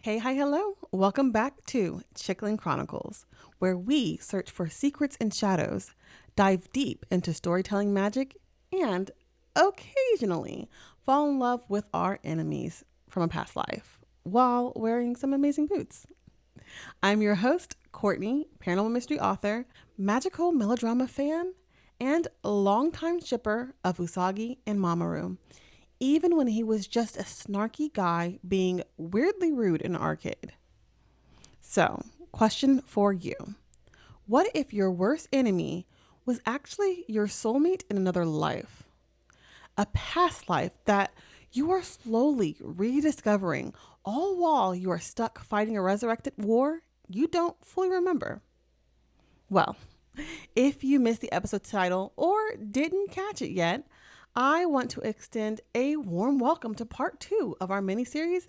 Hey, hi, hello. Welcome back to Chickling Chronicles, where we search for secrets and shadows, dive deep into storytelling magic, and occasionally fall in love with our enemies from a past life while wearing some amazing boots. I'm your host, Courtney, paranormal mystery author, magical melodrama fan, and longtime shipper of Usagi and Mamoru, even when he was just a snarky guy being weirdly rude in an arcade. So, question for you. What if your worst enemy was actually your soulmate in another life? A past life that you are slowly rediscovering, all while you are stuck fighting a resurrected war you don't fully remember. Well, if you missed the episode title or didn't catch it yet, I want to extend a warm welcome to part 2 of our miniseries,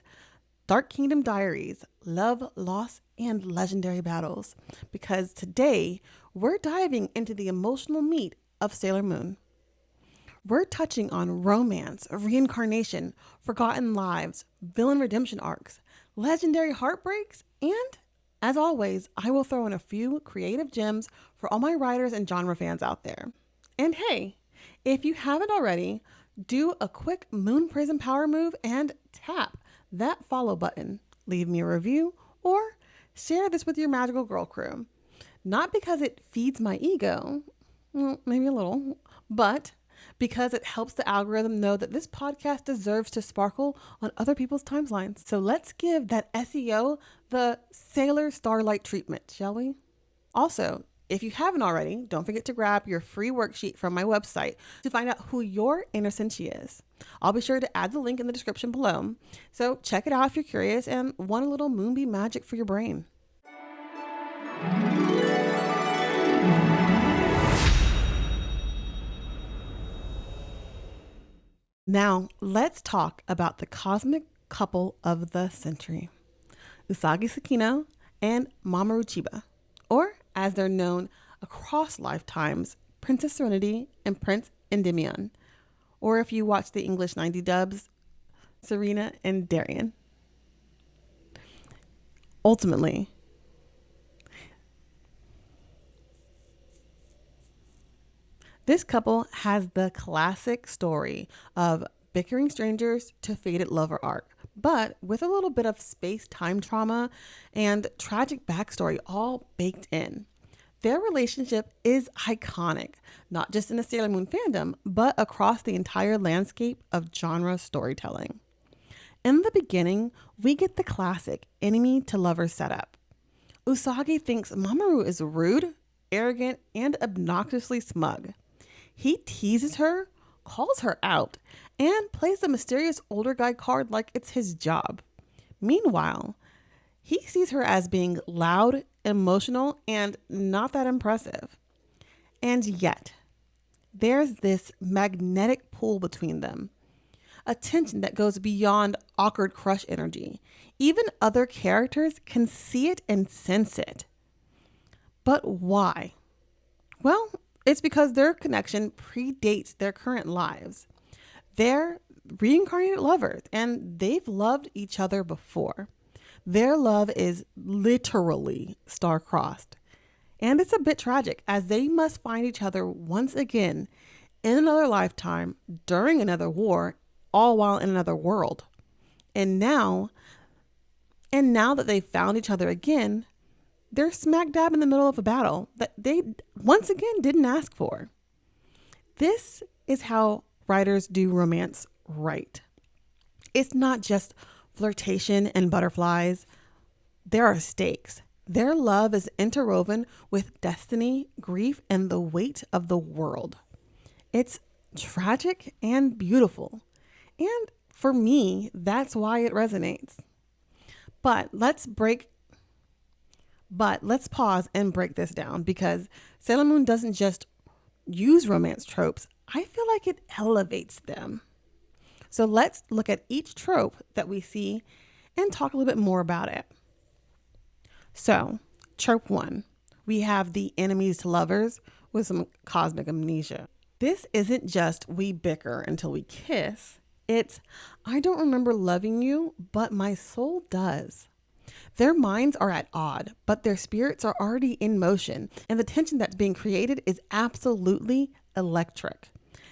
Dark Kingdom Diaries, Love, Loss, and Legendary Battles, because today we're diving into the emotional meat of Sailor Moon. We're touching on romance, reincarnation, forgotten lives, villain redemption arcs, legendary heartbreaks, and as always, I will throw in a few creative gems for all my writers and genre fans out there. And hey, if you haven't already, do a quick Moon Prism power move and tap that follow button. Leave me a review or share this with your magical girl crew. Not because it feeds my ego, well, maybe a little, but because it helps the algorithm know that this podcast deserves to sparkle on other people's timelines. So let's give that SEO the Sailor Starlight treatment, shall we? Also, if you haven't already, don't forget to grab your free worksheet from my website to find out who your inner senshi is. I'll be sure to add the link in the description below. So check it out if you're curious and want a little moonbeam magic for your brain. Now, let's talk about the cosmic couple of the century, Usagi Tsukino and Mamoru Chiba, or as they're known across lifetimes, Princess Serenity and Prince Endymion, or if you watch the English 90 dubs, Serena and Darian. Ultimately, this couple has the classic story of bickering strangers to fated lover arc, but with a little bit of space-time trauma and tragic backstory all baked in. Their relationship is iconic, not just in the Sailor Moon fandom, but across the entire landscape of genre storytelling. In the beginning, we get the classic enemy to lover setup. Usagi thinks Mamoru is rude, arrogant, and obnoxiously smug. He teases her, calls her out, and plays the mysterious older guy card like it's his job. Meanwhile, he sees her as being loud, emotional, and not that impressive. And yet, there's this magnetic pull between them, a tension that goes beyond awkward crush energy. Even other characters can see it and sense it. But why? Well, it's because their connection predates their current lives. They're reincarnated lovers and they've loved each other before. Their love is literally star-crossed. And it's a bit tragic as they must find each other once again in another lifetime, during another war, all while in another world. And now that they've found each other again, they're smack dab in the middle of a battle that they once again didn't ask for. This is how writers do romance right. It's not just flirtation and butterflies. There are stakes. Their love is interwoven with destiny, grief, and the weight of the world. It's tragic and beautiful. And for me, that's why it resonates. But let's pause and break this down, because Sailor Moon doesn't just use romance tropes. I feel like it elevates them. So let's look at each trope that we see and talk a little bit more about it. So, trope 1, we have the enemies to lovers with some cosmic amnesia. This isn't just we bicker until we kiss. It's I don't remember loving you, but my soul does. Their minds are at odd, but their spirits are already in motion, and the tension that's being created is absolutely electric.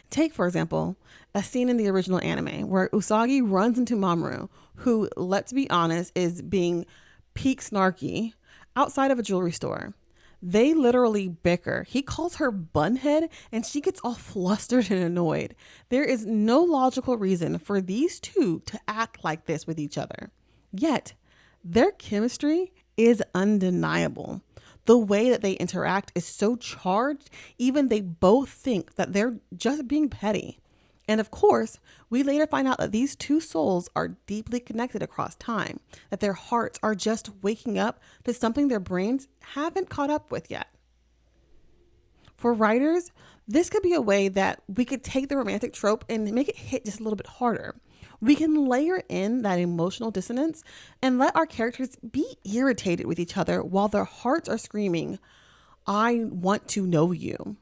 Take, for example, a scene in the original anime where Usagi runs into Mamoru, who, let's be honest, is being peak snarky outside of a jewelry store. They literally bicker. He calls her bunhead and she gets all flustered and annoyed. There is no logical reason for these two to act like this with each other. Yet, their chemistry is undeniable. The way that they interact is so charged, even they both think that they're just being petty. And of course, we later find out that these two souls are deeply connected across time, that their hearts are just waking up to something their brains haven't caught up with yet. For writers, this could be a way that we could take the romantic trope and make it hit just a little bit harder. We can layer in that emotional dissonance and let our characters be irritated with each other while their hearts are screaming, "I want to know you."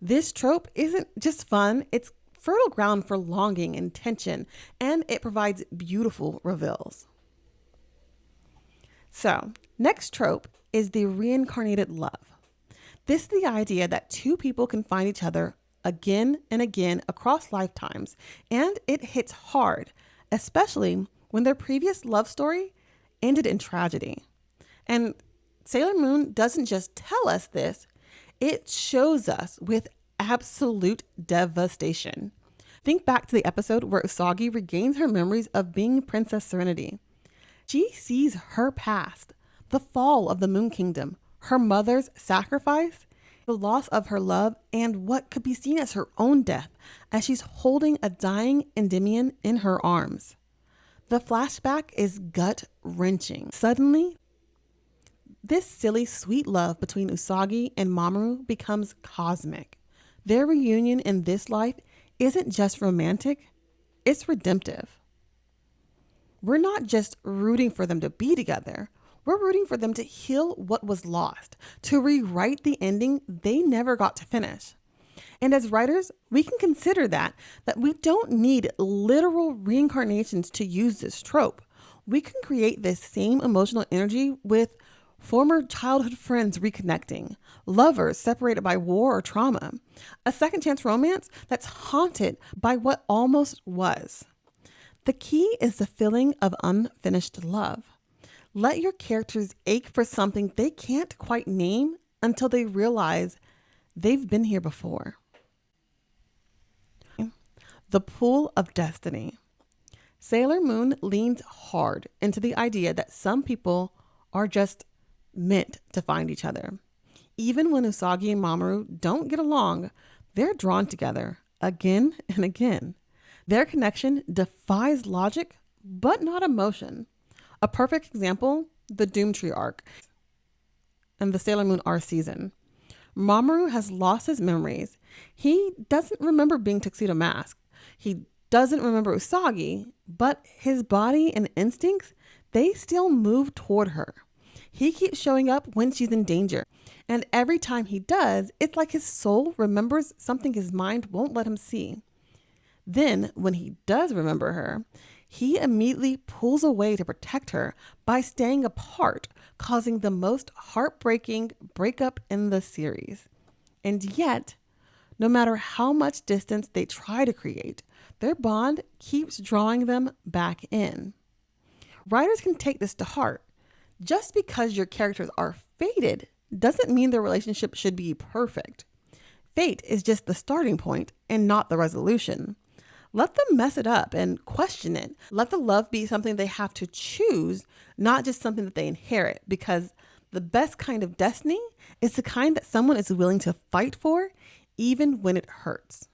This trope isn't just fun, it's fertile ground for longing and tension, and it provides beautiful reveals. So, next trope is the reincarnated love. This is the idea that two people can find each other again and again across lifetimes, and it hits hard, especially when their previous love story ended in tragedy. And Sailor Moon doesn't just tell us this, it shows us with absolute devastation. Think back to the episode where Usagi regains her memories of being Princess Serenity. She sees her past, the fall of the Moon Kingdom, her mother's sacrifice, the loss of her love, and what could be seen as her own death as she's holding a dying Endymion in her arms. The flashback is gut-wrenching. Suddenly, this silly, sweet love between Usagi and Mamoru becomes cosmic. Their reunion in this life isn't just romantic, it's redemptive. We're not just rooting for them to be together, we're rooting for them to heal what was lost, to rewrite the ending they never got to finish. And as writers, we can consider that we don't need literal reincarnations to use this trope. We can create this same emotional energy with former childhood friends reconnecting, lovers separated by war or trauma, a second chance romance that's haunted by what almost was. The key is the feeling of unfinished love. Let your characters ache for something they can't quite name until they realize they've been here before. The Pool of Destiny. Sailor Moon leans hard into the idea that some people are just meant to find each other. Even when Usagi and Mamoru don't get along, they're drawn together again and again. Their connection defies logic, but not emotion. A perfect example, the Doomtree arc and the Sailor Moon R season. Mamoru has lost his memories. He doesn't remember being Tuxedo Mask. He doesn't remember Usagi, but his body and instincts, they still move toward her. He keeps showing up when she's in danger. And every time he does, it's like his soul remembers something his mind won't let him see. Then, when he does remember her, he immediately pulls away to protect her by staying apart, causing the most heartbreaking breakup in the series. And yet, no matter how much distance they try to create, their bond keeps drawing them back in. Writers can take this to heart. Just because your characters are fated doesn't mean their relationship should be perfect. Fate is just the starting point and not the resolution. Let them mess it up and question it. Let the love be something they have to choose, not just something that they inherit, because the best kind of destiny is the kind that someone is willing to fight for, even when it hurts.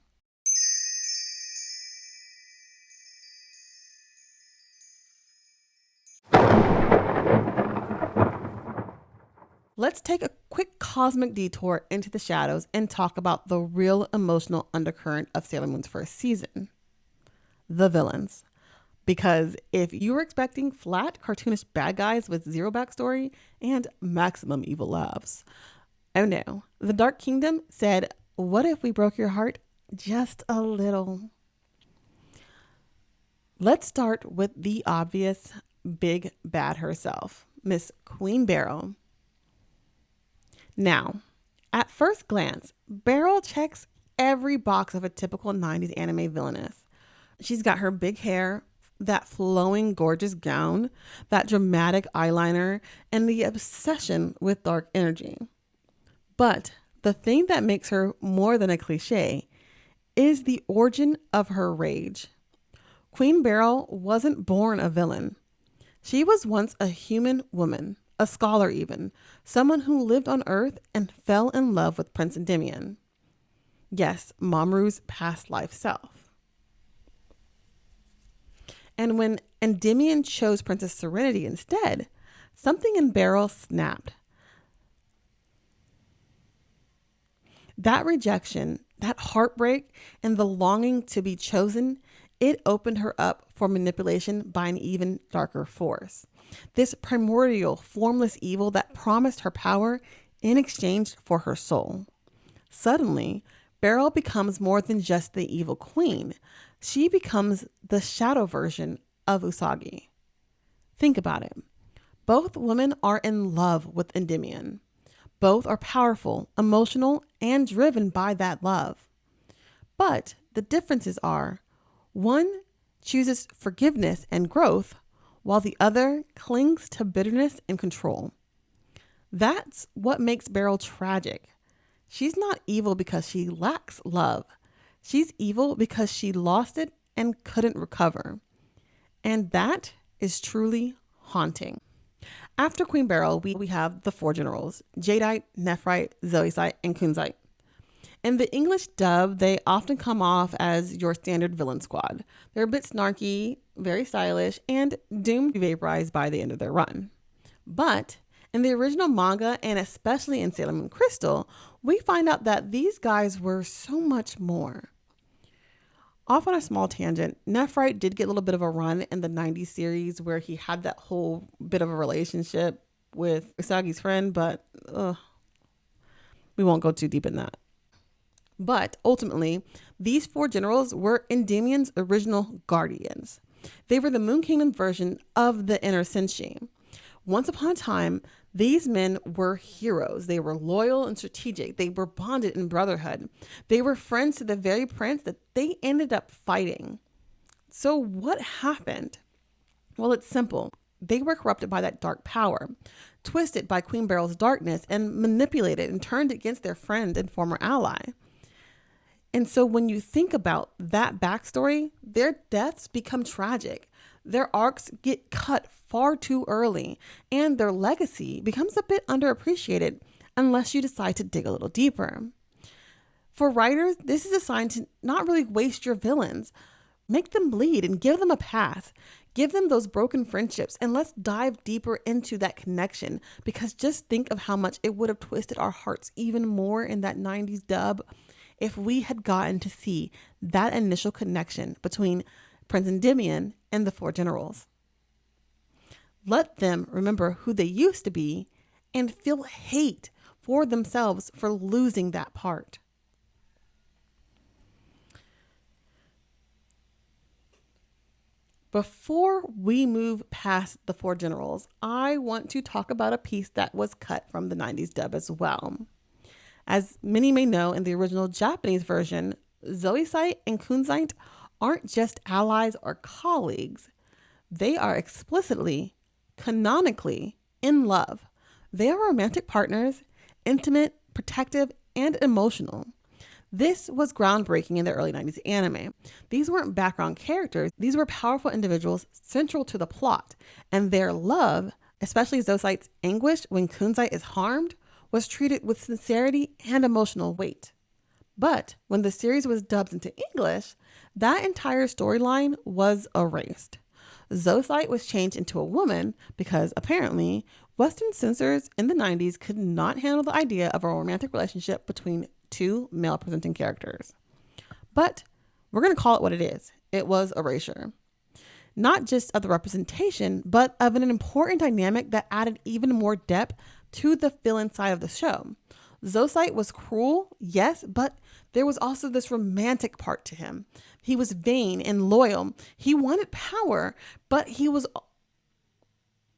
Let's take a quick cosmic detour into the shadows and talk about the real emotional undercurrent of Sailor Moon's first season. The villains. Because if you were expecting flat, cartoonish bad guys with zero backstory and maximum evil laughs, oh no. The Dark Kingdom said, what if we broke your heart just a little? Let's start with the obvious big bad herself, Miss Queen Beryl. Now, at first glance, Beryl checks every box of a typical 90s anime villainess. She's got her big hair, that flowing gorgeous gown, that dramatic eyeliner, and the obsession with dark energy. But the thing that makes her more than a cliche is the origin of her rage. Queen Beryl wasn't born a villain. She was once a human woman, a scholar even, someone who lived on Earth and fell in love with Prince Endymion. Yes, Mamoru's past life self. And when Endymion chose Princess Serenity instead, something in Beryl snapped. That rejection, that heartbreak, and the longing to be chosen, it opened her up for manipulation by an even darker force. This primordial, formless evil that promised her power in exchange for her soul. Suddenly, Beryl becomes more than just the evil queen. She becomes the shadow version of Usagi. Think about it. Both women are in love with Endymion. Both are powerful, emotional, and driven by that love. But the differences are, one chooses forgiveness and growth, while the other clings to bitterness and control. That's what makes Beryl tragic. She's not evil because she lacks love. She's evil because she lost it and couldn't recover. And that is truly haunting. After Queen Beryl, we have the four generals: Jadeite, Nephrite, Zoisite, and Kunzite. In the English dub, they often come off as your standard villain squad. They're a bit snarky, very stylish, and doomed to be vaporized by the end of their run. But in the original manga, and especially in Sailor Moon Crystal, we find out that these guys were so much more. Off on a small tangent, Nephrite did get a little bit of a run in the 90s series where he had that whole bit of a relationship with Usagi's friend, but we won't go too deep in that. But ultimately, these four generals were Endymion's original guardians. They were the Moon Kingdom version of the Inner Senshi. Once upon a time, these men were heroes. They were loyal and strategic. They were bonded in brotherhood. They were friends to the very prince that they ended up fighting. So what happened? Well, it's simple. They were corrupted by that dark power, twisted by Queen Beryl's darkness, and manipulated and turned against their friend and former ally. And so when you think about that backstory, their deaths become tragic. Their arcs get cut far too early, and their legacy becomes a bit underappreciated unless you decide to dig a little deeper. For writers, this is a sign to not really waste your villains. Make them bleed and give them a pass. Give them those broken friendships, and let's dive deeper into that connection, because just think of how much it would have twisted our hearts even more in that 90s dub if we had gotten to see that initial connection between Prince Endymion and the four generals. Let them remember who they used to be and feel hate for themselves for losing that part. Before we move past the four generals, I want to talk about a piece that was cut from the 90s dub as well. As many may know, in the original Japanese version, Zoisite and Kunzite aren't just allies or colleagues. They are explicitly, canonically, in love. They are romantic partners, intimate, protective, and emotional. This was groundbreaking in the early 90s anime. These weren't background characters. These were powerful individuals central to the plot, and their love, especially Zoisite's anguish when Kunzite is harmed, was treated with sincerity and emotional weight. But when the series was dubbed into English, that entire storyline was erased. Zoisite was changed into a woman because apparently Western censors in the 90s could not handle the idea of a romantic relationship between two male-presenting characters. But we're going to call it what it is. It was erasure. Not just of the representation, but of an important dynamic that added even more depth to the villain side of the show. Zoisite was cruel, yes, but there was also this romantic part to him. He was vain and loyal. He wanted power, but he was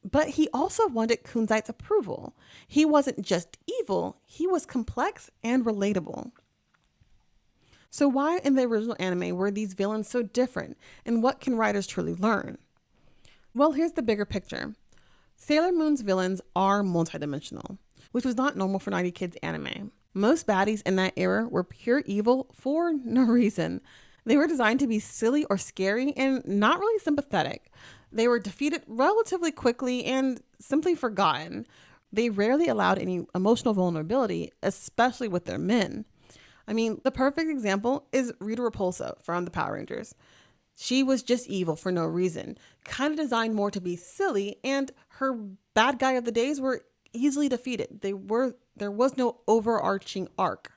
But he also wanted Kunzite's approval. He wasn't just evil, he was complex and relatable. So why in the original anime were these villains so different, and what can writers truly learn? Well, here's the bigger picture. Sailor Moon's villains are multidimensional, which was not normal for 90 Kids anime. Most baddies in that era were pure evil for no reason. They were designed to be silly or scary and not really sympathetic. They were defeated relatively quickly and simply forgotten. They rarely allowed any emotional vulnerability, especially with their men. I mean, the perfect example is Rita Repulsa from the Power Rangers. She was just evil for no reason, kind of designed more to be silly, and her bad guy of the days were easily defeated. There was no overarching arc.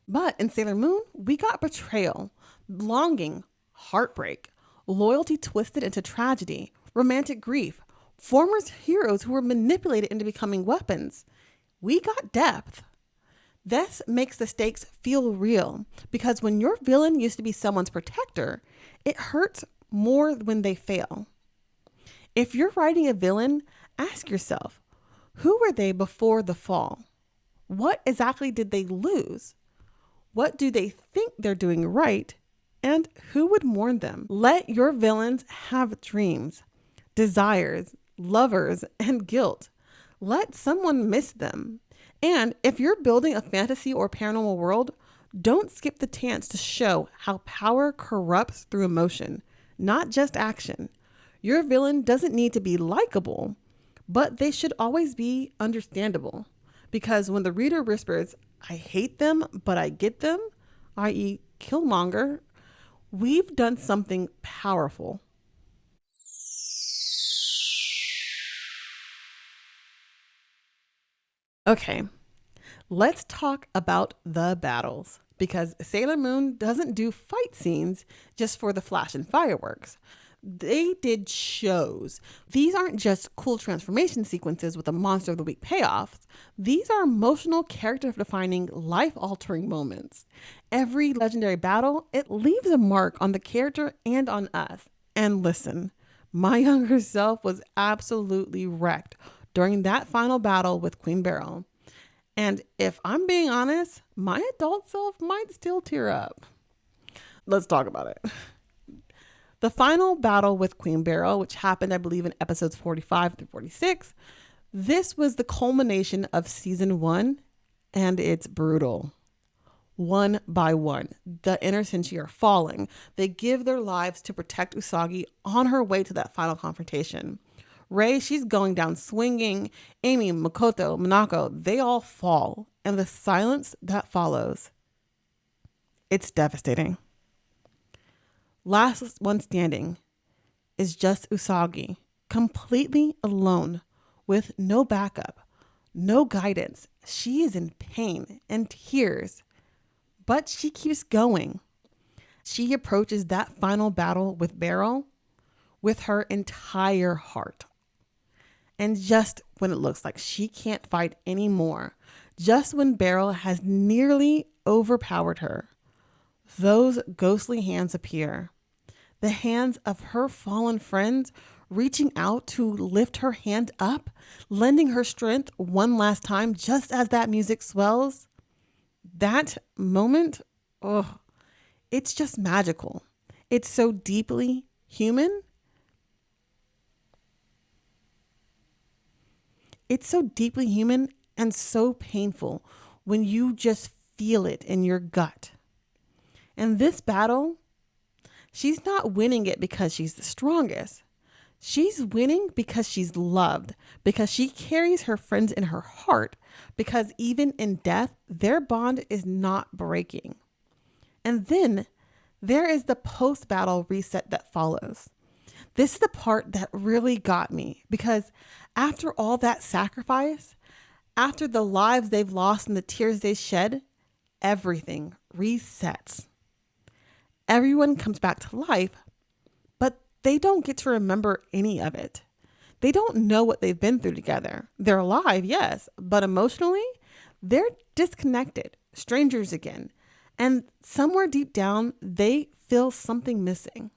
But in Sailor Moon, we got betrayal, longing, heartbreak, loyalty twisted into tragedy, romantic grief, former heroes who were manipulated into becoming weapons. We got depth. This makes the stakes feel real because when your villain used to be someone's protector, it hurts more when they fail. If you're writing a villain, ask yourself, who were they before the fall? What exactly did they lose? What do they think they're doing right? And who would mourn them? Let your villains have dreams, desires, lovers, and guilt. Let someone miss them. And if you're building a fantasy or paranormal world, don't skip the chance to show how power corrupts through emotion, not just action. Your villain doesn't need to be likable, but they should always be understandable. Because when the reader whispers, I hate them, but I get them, i.e. Killmonger, we've done something powerful. Okay, let's talk about the battles, because Sailor Moon doesn't do fight scenes just for the flash and fireworks. They did shows. These aren't just cool transformation sequences with a monster of the week payoffs. These are emotional, character-defining, life-altering moments. Every legendary battle, it leaves a mark on the character and on us. And listen, my younger self was absolutely wrecked during that final battle with Queen Beryl. And if I'm being honest, my adult self might still tear up. Let's talk about it. The final battle with Queen Beryl, which happened, I believe, in episodes 45 through 46, this was the culmination of season 1, and it's brutal. One by one, the inner Senshi are falling. They give their lives to protect Usagi on her way to that final confrontation. Rei, she's going down swinging. Amy, Makoto, Naoko, they all fall. And the silence that follows, it's devastating. Last one standing is just Usagi, completely alone, with no backup, no guidance. She is in pain and tears, but she keeps going. She approaches that final battle with Beryl with her entire heart. And just when it looks like she can't fight anymore, just when Beryl has nearly overpowered her, those ghostly hands appear. The hands of her fallen friends reaching out to lift her hand up, lending her strength one last time just as that music swells. That moment, it's just magical. It's so deeply human. It's so deeply human and so painful when you just feel it in your gut. And this battle, she's not winning it because she's the strongest. She's winning because she's loved, because she carries her friends in her heart, because even in death, their bond is not breaking. And then there is the post-battle reset that follows. This is the part that really got me, because after all that sacrifice, after the lives they've lost and the tears they shed, everything resets. Everyone comes back to life, but they don't get to remember any of it. They don't know what they've been through together. They're alive, yes, but emotionally, they're disconnected, strangers again. And somewhere deep down, they feel something missing.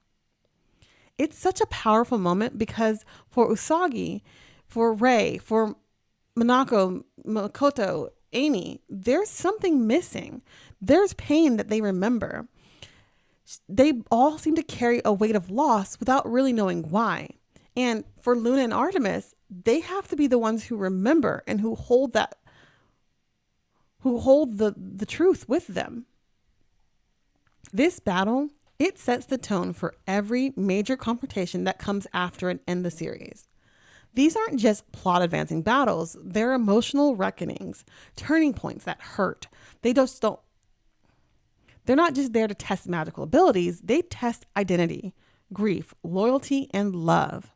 It's such a powerful moment because for Usagi, for Rei, for Minako, Makoto, Amy, there's something missing. There's pain that they remember. They all seem to carry a weight of loss without really knowing why. And for Luna and Artemis, they have to be the ones who remember and who hold the truth with them. This battle, it sets the tone for every major confrontation that comes after it in the series. These aren't just plot advancing battles, they're emotional reckonings, turning points that hurt. They're not just there to test magical abilities, they test identity, grief, loyalty, and love.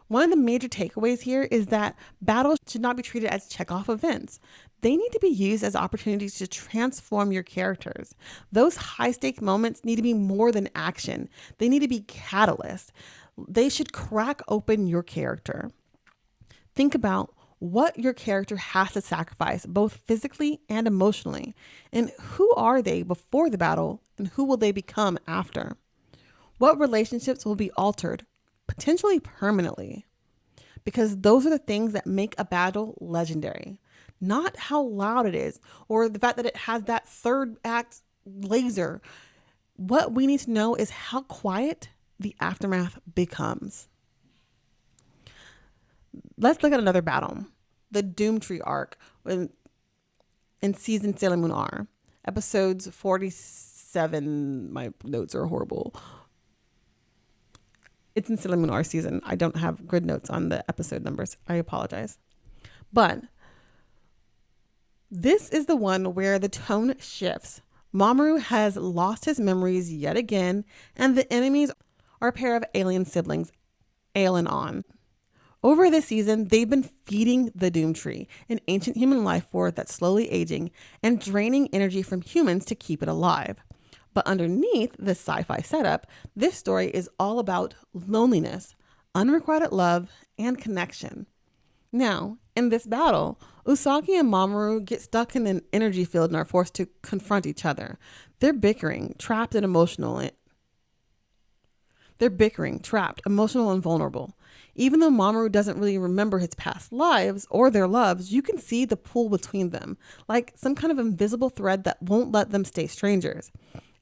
One of the major takeaways here is that battles should not be treated as check-off events. They need to be used as opportunities to transform your characters. Those high-stake moments need to be more than action. They need to be catalysts. They should crack open your character. Think about what your character has to sacrifice, both physically and emotionally, and who are they before the battle, and who will they become after? What relationships will be altered, potentially permanently? Because those are the things that make a battle legendary, not how loud it is, or the fact that it has that third act laser. What we need to know is how quiet the aftermath becomes. Let's look at another battle, the Doomtree arc in season Sailor Moon R, episodes 47. My notes are horrible. It's in Sailor Moon R season. I don't have grid notes on the episode numbers. I apologize. But this is the one where the tone shifts. Mamoru has lost his memories yet again, and the enemies are a pair of alien siblings, Ale and On. Over this season, they've been feeding the Doomtree, an ancient human life force that's slowly aging and draining energy from humans to keep it alive. But underneath this sci-fi setup, this story is all about loneliness, unrequited love, and connection. Now, in this battle, Usagi and Mamoru get stuck in an energy field and are forced to confront each other. They're bickering, trapped, emotional, and vulnerable. Even though Mamoru doesn't really remember his past lives or their loves, you can see the pull between them, like some kind of invisible thread that won't let them stay strangers.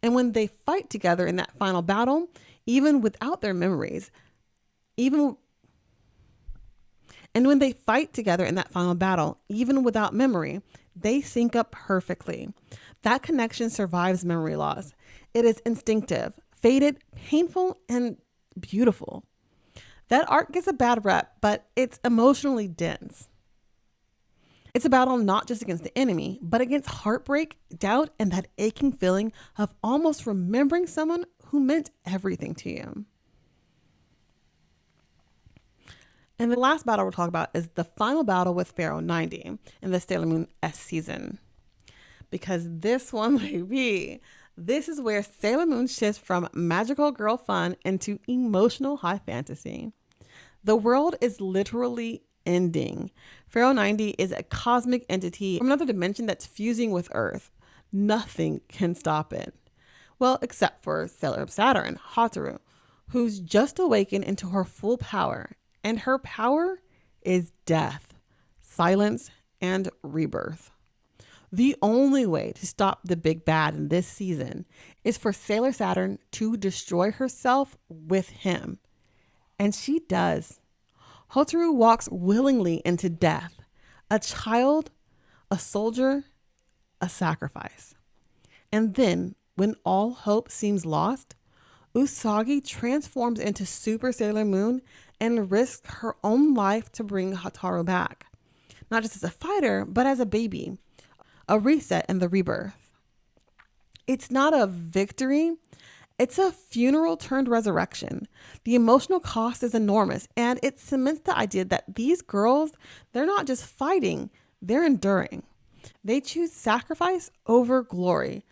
And when they fight together in that final battle, even without their memories, even without memory, they sync up perfectly. That connection survives memory loss. It is instinctive, faded, painful, and beautiful. That arc gets a bad rep, but it's emotionally dense. It's a battle not just against the enemy, but against heartbreak, doubt, and that aching feeling of almost remembering someone who meant everything to you. And the last battle we'll talk about is the final battle with Pharaoh 90 in the Sailor Moon S season. Because this one, baby, this is where Sailor Moon shifts from magical girl fun into emotional high fantasy. The world is literally ending. Pharaoh 90 is a cosmic entity from another dimension that's fusing with Earth. Nothing can stop it. Well, except for Sailor of Saturn, Hotaru, who's just awakened into her full power. And her power is death, silence, and rebirth. The only way to stop the big bad in this season is for Sailor Saturn to destroy herself with him. And she does. Hotaru walks willingly into death. A child, a soldier, a sacrifice. And then, when all hope seems lost, Usagi transforms into Super Sailor Moon and risks her own life to bring Hotaru back. Not just as a fighter, but as a baby. A reset and the rebirth. It's not a victory. It's a funeral turned resurrection. The emotional cost is enormous, and it cements the idea that these girls, they're not just fighting, they're enduring. They choose sacrifice over glory,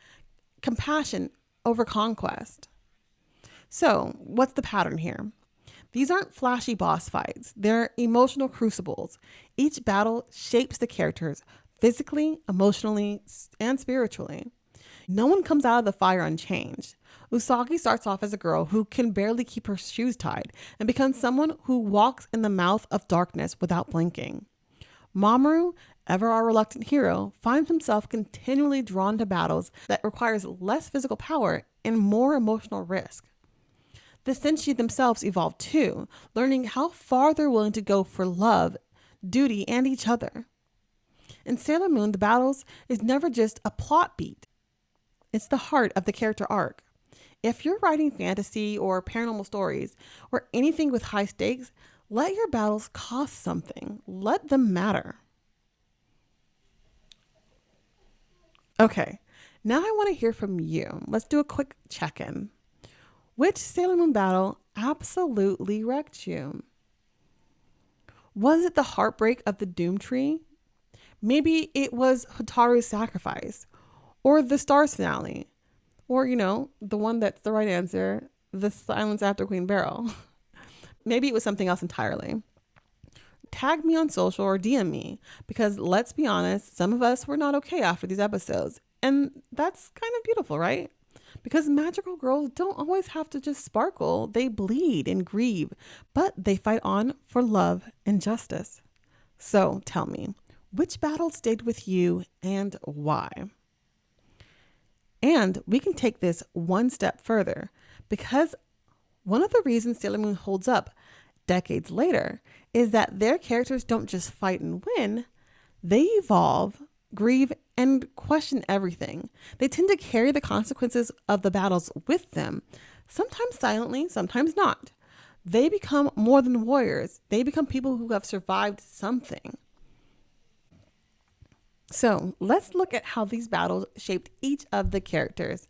compassion over conquest. So, what's the pattern here? These aren't flashy boss fights. They're emotional crucibles. Each battle shapes the characters physically, emotionally, and spiritually. No one comes out of the fire unchanged. Usagi starts off as a girl who can barely keep her shoes tied and becomes someone who walks in the mouth of darkness without blinking. Mamoru, ever our reluctant hero, finds himself continually drawn to battles that requires less physical power and more emotional risk. The Senshi themselves evolve too, learning how far they're willing to go for love, duty, and each other. In Sailor Moon, the battles is never just a plot beat. It's the heart of the character arc. If you're writing fantasy or paranormal stories or anything with high stakes, let your battles cost something. Let them matter. Okay, now I want to hear from you. Let's do a quick check-in. Which Sailor Moon battle absolutely wrecked you? Was it the heartbreak of the Doom Tree? Maybe it was Hotaru's sacrifice, or the Stars finale, or, the one that's the right answer, the silence after Queen Beryl. Maybe it was something else entirely. Tag me on social or DM me, because let's be honest, some of us were not okay after these episodes, and that's kind of beautiful, right? Because magical girls don't always have to just sparkle. They bleed and grieve, but they fight on for love and justice. So tell me, which battle stayed with you and why? And we can take this one step further, because one of the reasons Sailor Moon holds up decades later is that their characters don't just fight and win, they evolve, grieve, and question everything. They tend to carry the consequences of the battles with them, sometimes silently, sometimes not. They become more than warriors. They become people who have survived something. So let's look at how these battles shaped each of the characters.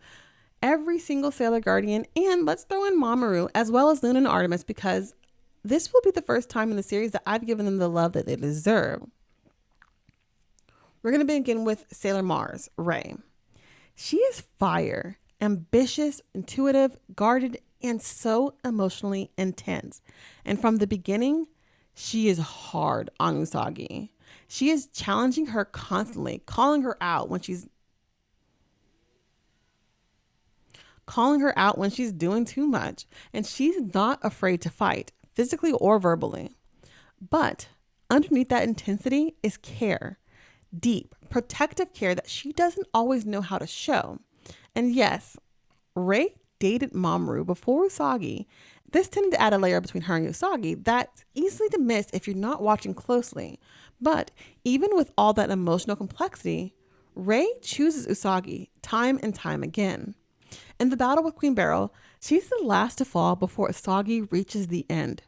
Every single Sailor Guardian, and let's throw in Mamoru as well as Luna and Artemis, because this will be the first time in the series that I've given them the love that they deserve. We're going to begin with Sailor Mars, Ray. She is fire, ambitious, intuitive, guarded, and so emotionally intense. And from the beginning, she is hard on Usagi. She is challenging her constantly, calling her out when she's doing too much. And she's not afraid to fight, physically or verbally. But underneath that intensity is care. Deep, protective care that she doesn't always know how to show. And yes, Ray dated Mamoru before Usagi. This tended to add a layer between her and Usagi that's easily to miss if you're not watching closely. But even with all that emotional complexity, Ray chooses Usagi time and time again. In the battle with Queen Beryl, she's the last to fall before Usagi reaches the end.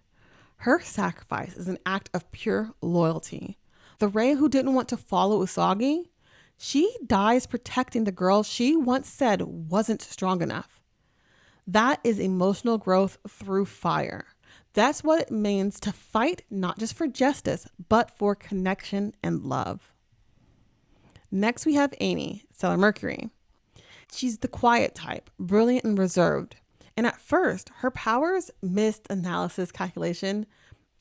Her sacrifice is an act of pure loyalty. The Ray who didn't want to follow Usagi, she dies protecting the girl she once said wasn't strong enough. That is emotional growth through fire. That's what it means to fight not just for justice, but for connection and love. Next we have Amy, Sailor Mercury. She's the quiet type, brilliant and reserved. And at first, her powers, missed analysis, calculation,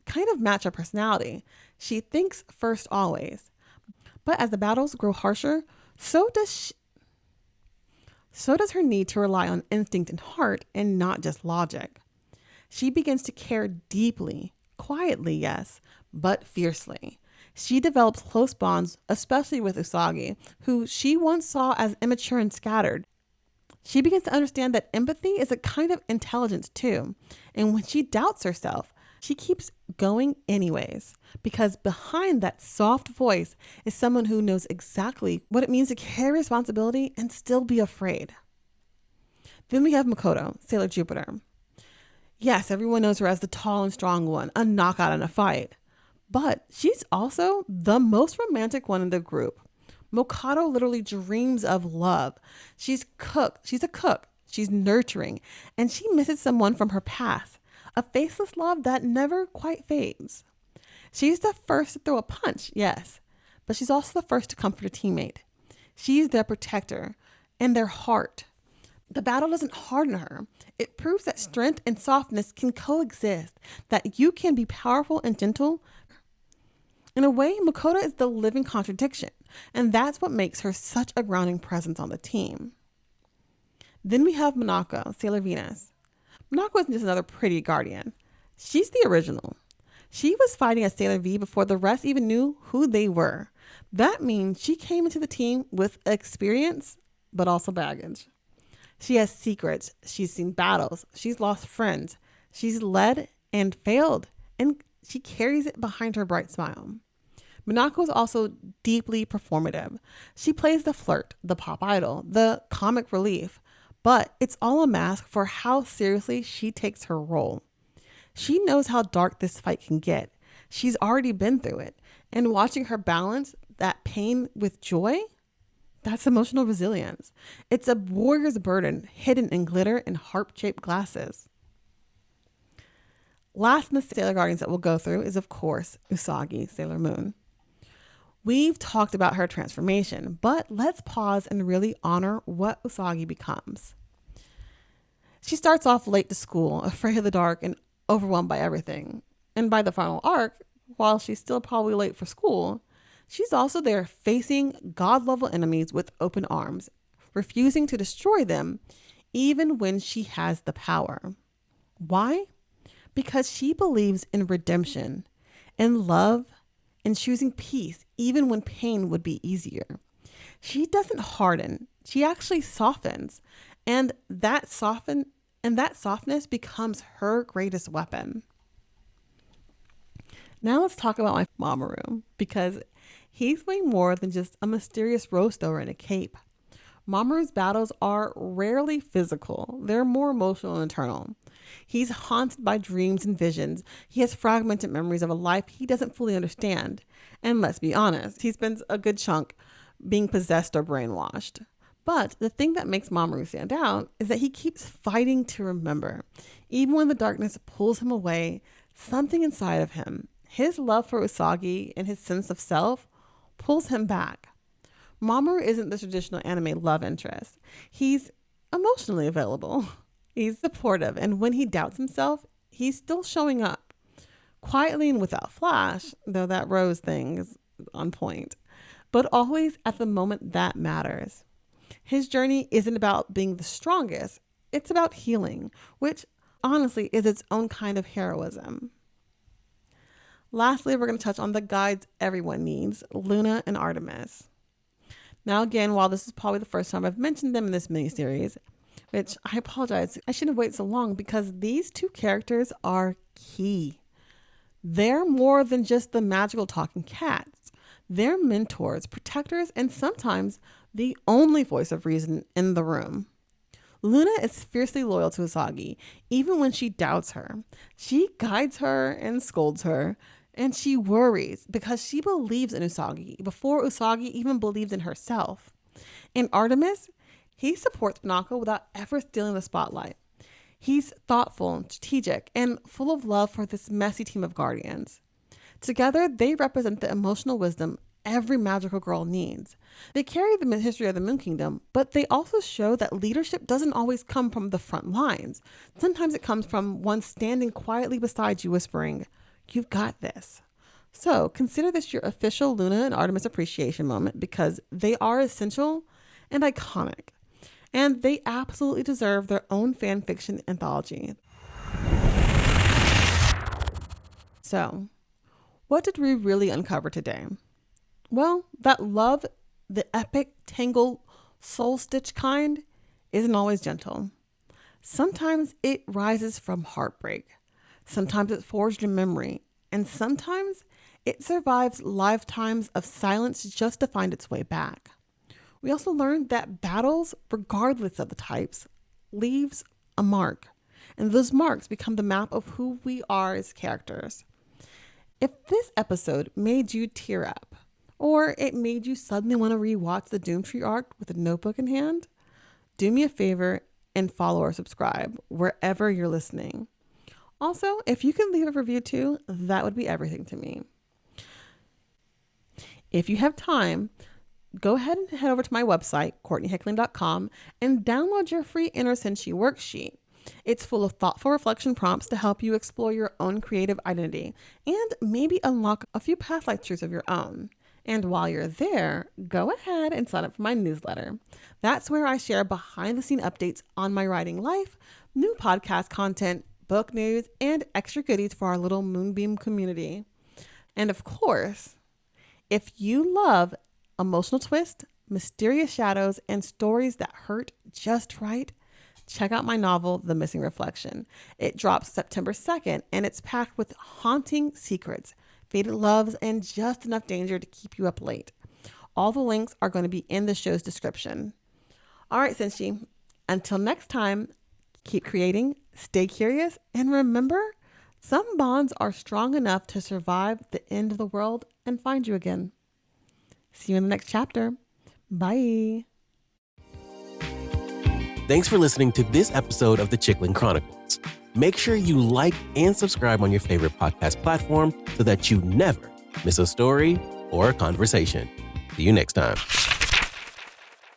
kind of match her personality. She thinks first always. But as the battles grow harsher, so does her need to rely on instinct and heart and not just logic. She begins to care deeply, quietly, yes, but fiercely. She develops close bonds, especially with Usagi, who she once saw as immature and scattered. She begins to understand that empathy is a kind of intelligence too. And when she doubts herself, she keeps going anyways, because behind that soft voice is someone who knows exactly what it means to carry responsibility and still be afraid. Then we have Makoto, Sailor Jupiter. Yes, everyone knows her as the tall and strong one, a knockout in a fight. But she's also the most romantic one in the group. Makoto literally dreams of love. She's a cook, she's nurturing, and she misses someone from her past. A faceless love that never quite fades. She's the first to throw a punch, yes, but she's also the first to comfort a teammate. She's their protector and their heart. The battle doesn't harden her. It proves that strength and softness can coexist, that you can be powerful and gentle. In a way, Makoto is the living contradiction, and that's what makes her such a grounding presence on the team. Then we have Monaco, Sailor Venus. Monaco isn't just another pretty guardian. She's the original. She was fighting as Sailor V before the rest even knew who they were. That means she came into the team with experience, but also baggage. She has secrets. She's seen battles. She's lost friends. She's led and failed, and she carries it behind her bright smile. Monaco is also deeply performative. She plays the flirt, the pop idol, the comic relief, but it's all a mask for how seriously she takes her role. She knows how dark this fight can get. She's already been through it, and watching her balance that pain with joy, that's emotional resilience. It's a warrior's burden hidden in glitter and heart-shaped glasses. Last in the Sailor Guardians that we'll go through is, of course, Usagi, Sailor Moon. We've talked about her transformation, but let's pause and really honor what Usagi becomes. She starts off late to school, afraid of the dark and overwhelmed by everything. And by the final arc, while she's still probably late for school, she's also there facing god-level enemies with open arms, refusing to destroy them even when she has the power. Why? Because she believes in redemption, in love, and choosing peace even when pain would be easier. She doesn't harden, she actually softens, and that softness becomes her greatest weapon. Now let's talk about my Mamoru, because he's way more than just a mysterious rose thrower in a cape. Mamoru's battles are rarely physical. They're more emotional and internal. He's haunted by dreams and visions. He has fragmented memories of a life he doesn't fully understand. And let's be honest, he spends a good chunk being possessed or brainwashed. But the thing that makes Mamoru stand out is that he keeps fighting to remember. Even when the darkness pulls him away, something inside of him, his love for Usagi and his sense of self, pulls him back. Mamoru isn't the traditional anime love interest. He's emotionally available. He's supportive, and when he doubts himself, he's still showing up. Quietly and without flash, though that rose thing is on point, but always at the moment that matters. His journey isn't about being the strongest, it's about healing, which honestly is its own kind of heroism. Lastly, we're going to touch on the guides everyone needs, Luna and Artemis. Now again, while this is probably the first time I've mentioned them in this miniseries, which I apologize, I shouldn't have waited so long because these two characters are key. They're more than just the magical talking cats. They're mentors, protectors, and sometimes the only voice of reason in the room. Luna is fiercely loyal to Usagi, even when she doubts her. She guides her and scolds her, and she worries because she believes in Usagi before Usagi even believed in herself. And Artemis, he supports Naoko without ever stealing the spotlight. He's thoughtful, strategic, and full of love for this messy team of guardians. Together, they represent the emotional wisdom every magical girl needs. They carry the history of the Moon Kingdom, but they also show that leadership doesn't always come from the front lines. Sometimes it comes from one standing quietly beside you whispering, "You've got this." So consider this your official Luna and Artemis appreciation moment because they are essential and iconic. And they absolutely deserve their own fan fiction anthology. So, what did we really uncover today? Well, that love, the epic, tangled, soul-stitch kind, isn't always gentle. Sometimes it rises from heartbreak. Sometimes it's forged in memory. And sometimes it survives lifetimes of silence just to find its way back. We also learned that battles, regardless of the types, leaves a mark. And those marks become the map of who we are as characters. If this episode made you tear up, or it made you suddenly want to rewatch the Doomtree arc with a notebook in hand, do me a favor and follow or subscribe wherever you're listening. Also, if you can leave a review too, that would be everything to me. If you have time, go ahead and head over to my website, CourtneyHeckling.com, and download your free Inner Senshi worksheet. It's full of thoughtful reflection prompts to help you explore your own creative identity and maybe unlock a few past life truths of your own. And while you're there, go ahead and sign up for my newsletter. That's where I share behind-the-scene updates on my writing life, new podcast content, book news, and extra goodies for our little Moonbeam community. And of course, if you love emotional twists, mysterious shadows, and stories that hurt just right, check out my novel, The Missing Reflection. It drops September 2nd, and it's packed with haunting secrets, faded loves, and just enough danger to keep you up late. All the links are going to be in the show's description. All right, Senshi, until next time, keep creating, stay curious, and remember, some bonds are strong enough to survive the end of the world and find you again. See you in the next chapter. Bye. Thanks for listening to this episode of the Chickling Chronicles. Make sure you like and subscribe on your favorite podcast platform so that you never miss a story or a conversation. See you next time.